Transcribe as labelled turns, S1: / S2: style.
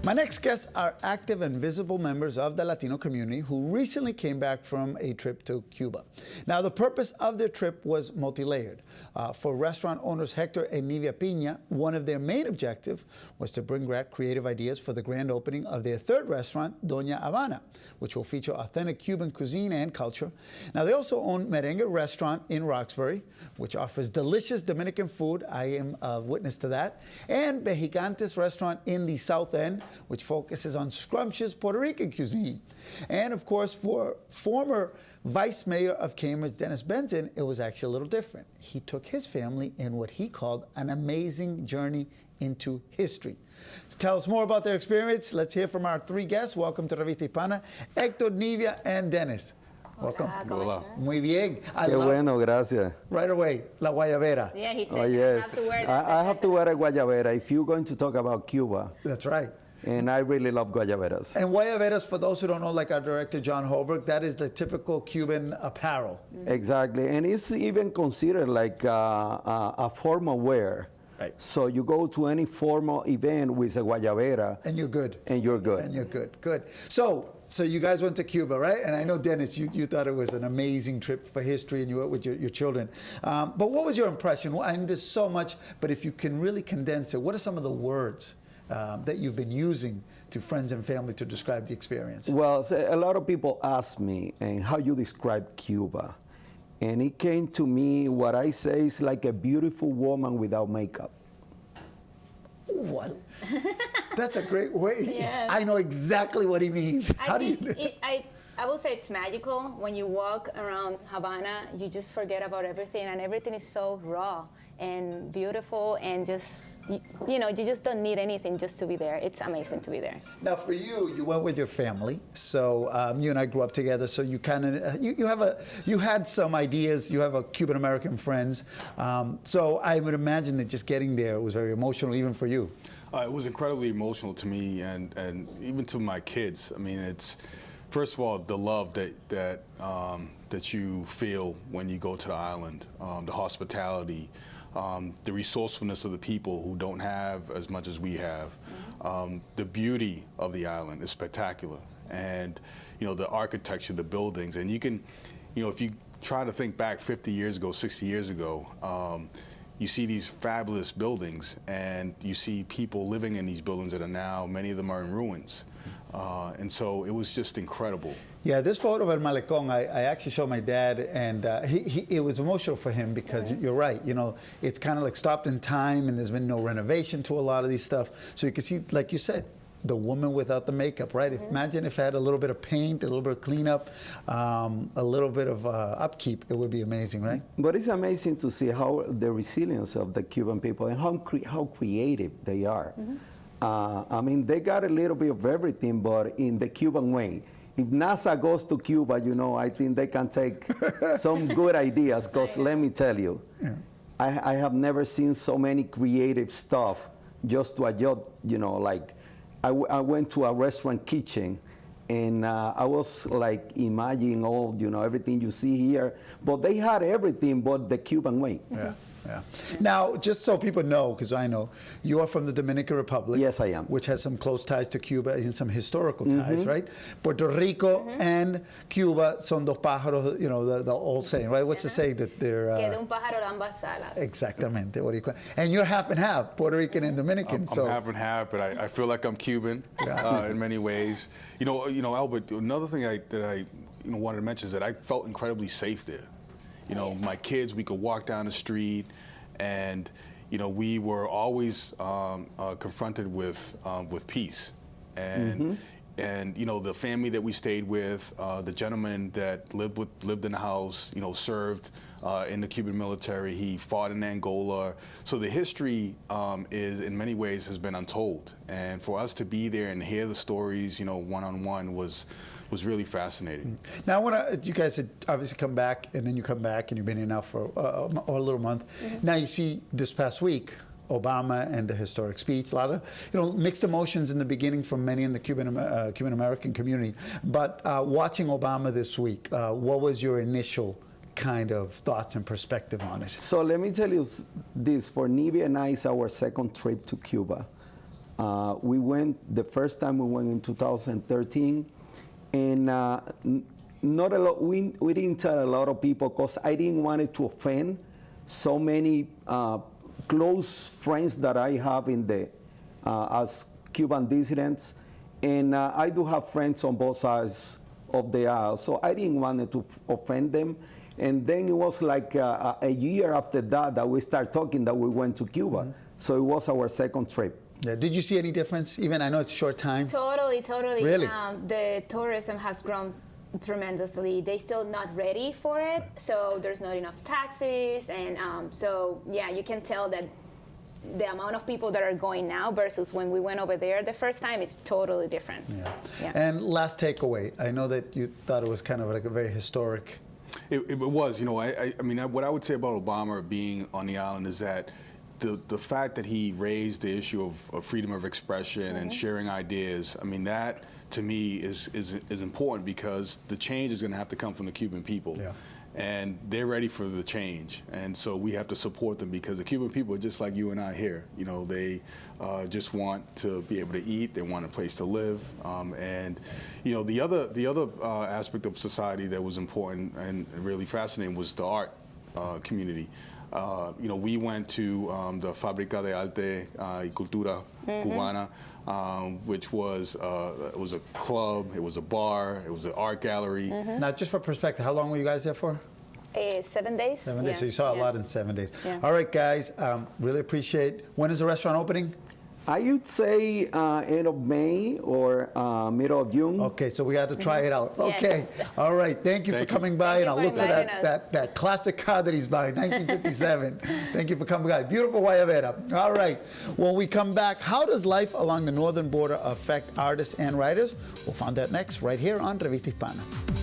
S1: My next guests are active and visible members of the Latino community who recently came back from a trip to Cuba. Now, the purpose of their trip was multi-layered. For restaurant owners Hector and Nivia Pina, one of their main objectives was to bring back creative ideas for the grand opening of their third restaurant, Dona Habana, which will feature authentic Cuban cuisine and culture. Now, they also own Merengue Restaurant in Roxbury, which offers delicious Dominican food. I am a witness to that. And Mexicantes Restaurant in the South End, which focuses on scrumptious Puerto Rican cuisine. And of course, for former Vice Mayor of Cambridge, Dennis Benzan, it was actually a little different. He took his family in what he called an amazing journey into history. To tell us more about their experience, let's hear from our three guests. Welcome to Revista Hispana, Hector, Nivia, and Dennis. Welcome.
S2: Hola.
S1: Muy bien.
S3: Qué bueno, gracias.
S1: Right away, la guayabera.
S2: Yeah, he said
S3: Oh,
S2: you
S3: yes.
S2: have to wear that.
S3: I have to wear a guayabera if you're going to talk about Cuba.
S1: That's right.
S3: And I really love guayaberas.
S1: And guayaberas, for those who don't know, like our director, John Holbrook, that is the typical Cuban apparel.
S3: Exactly. And it's even considered like a formal wear.
S1: Right.
S3: So you go to any formal event with a guayabera.
S1: And you're good.
S3: And you're good.
S1: And you're good. Good. So you guys went to Cuba, right? And I know, Dennis, you thought it was an amazing trip for history and you went with your children. But what was your impression? Well, I mean, there's so much, but if you can really condense it, what are some of the words that you've been using to friends and family to describe the experience?
S3: Well, so a lot of people ask me, and how you describe Cuba? And it came to me, what I say is like a beautiful woman without makeup.
S1: Ooh, that's a great way.
S2: Yes.
S1: I know exactly what he means. How do you?
S2: I will say it's magical. When you walk around Havana, you just forget about everything, and everything is so raw and beautiful, and just, you know, you just don't need anything just to be there. It's amazing to be there.
S1: Now, for you, you went with your family, so you and I grew up together. So you kind of you had some ideas. You have a Cuban American friends, so I would imagine that just getting there was very emotional, even for you.
S4: It was incredibly emotional to me, and even to my kids. I mean, it's first of all the love that you feel when you go to the island, the hospitality. The resourcefulness of the people who don't have as much as we have. The beauty of the island is spectacular. And, you know, the architecture, the buildings, and you can, you know, if you try to think back 50 years ago, 60 years ago, you see these fabulous buildings and you see people living in these buildings that are now, many of them are in ruins. And so it was just incredible.
S1: Yeah, this photo of El Malecón, I actually showed my dad, and it was emotional for him because you're right. You know, it's kind of like stopped in time, and there's been no renovation to a lot of these stuff. So you can see, like you said, the woman without the makeup, right? Imagine if it had a little bit of paint, a little bit of cleanup, a little bit of upkeep. It would be amazing, right?
S3: But it's amazing to see how the resilience of the Cuban people and how creative they are. I mean, they got a little bit of everything, but in the Cuban way. If NASA goes to Cuba, you know, I think they can take some good ideas, because let me tell you, I have never seen so many creative stuff just to adjust, you know, like I went to a restaurant kitchen and I was like imagining all, you know, everything you see here, but they had everything but the Cuban way.
S1: Yeah. Yeah. Now, just so people know, because I know, you are from the Dominican Republic.
S3: Yes, I am.
S1: Which has some close ties to Cuba and some historical ties, right? Puerto Rico and Cuba son dos pájaros, you know, the old saying, right? What's the saying that they're...
S2: Que de un pájaro ambas alas.
S1: Exactamente. What do you call? And you're half and half, Puerto Rican and Dominican.
S4: I'm half and half, but I feel like I'm Cuban in many ways. You know, Albert, another thing that I wanted to mention is that I felt incredibly safe there. You know, my kids, we could walk down the street, and you know, we were always confronted with peace, and and you know, the family that we stayed with, the gentleman that lived in the house, you know, served in the Cuban military. He fought in Angola, so the history is in many ways has been untold, and for us to be there and hear the stories, you know, one-on-one was really fascinating.
S1: Now, I want to, you guys had obviously come back, and then you come back, and you've been here now for a little month. Now you see this past week, Obama and the historic speech, a lot of, you know, mixed emotions in the beginning from many in the Cuban American community. But watching Obama this week, what was your initial kind of thoughts and perspective on it?
S3: So let me tell you this, for Nivia and I, it's our second trip to Cuba. We went, the first time we went in 2013, and not a lot, we didn't tell a lot of people because I didn't want it to offend so many close friends that I have in the, as Cuban dissidents. And I do have friends on both sides of the aisle, so I didn't want it to offend them. And then it was like a year after that we started talking that we went to Cuba. Mm-hmm. So it was our second trip.
S1: Yeah. Did you see any difference? Even I know it's a short time.
S2: Totally.
S1: Really?
S2: The tourism has grown tremendously. They're still not ready for it, so there's not enough taxis, and so yeah, you can tell that the amount of people that are going now versus when we went over there the first time is totally different.
S1: Yeah. And last takeaway, I know that you thought it was kind of like a very historic.
S4: It was, you know, I mean, what I would say about Obama being on the island is that the fact that he raised the issue of freedom of expression mm-hmm. and sharing ideas, I mean, that to me is important because the change is going to have to come from the Cuban people. Yeah. And they're ready for the change. And so we have to support them because the Cuban people are just like you and I here. You know, they just want to be able to eat. They want a place to live. And, you know, the other aspect of society that was important and really fascinating was the art community. You know, we went to the Fábrica de Arte y Cultura mm-hmm. Cubana, which was it was a club, it was a bar, it was an art gallery.
S1: Mm-hmm. Now, just for perspective, how long were you guys there for?
S2: 7 days.
S1: 7 days. Yeah. So you saw a lot in 7 days.
S2: Yeah.
S1: All right, guys. Really appreciate. When is the restaurant opening?
S3: I would say end of May or middle of June.
S1: Okay, so we got to try it out. Okay,
S2: yes.
S1: All right. Thank you for coming by, and I'll look for that classic car that he's buying, 1957. Thank you for coming by. Beautiful Guayabera. All right. When we come back, how does life along the northern border affect artists and writers? We'll find that next, right here on Revista Hispana.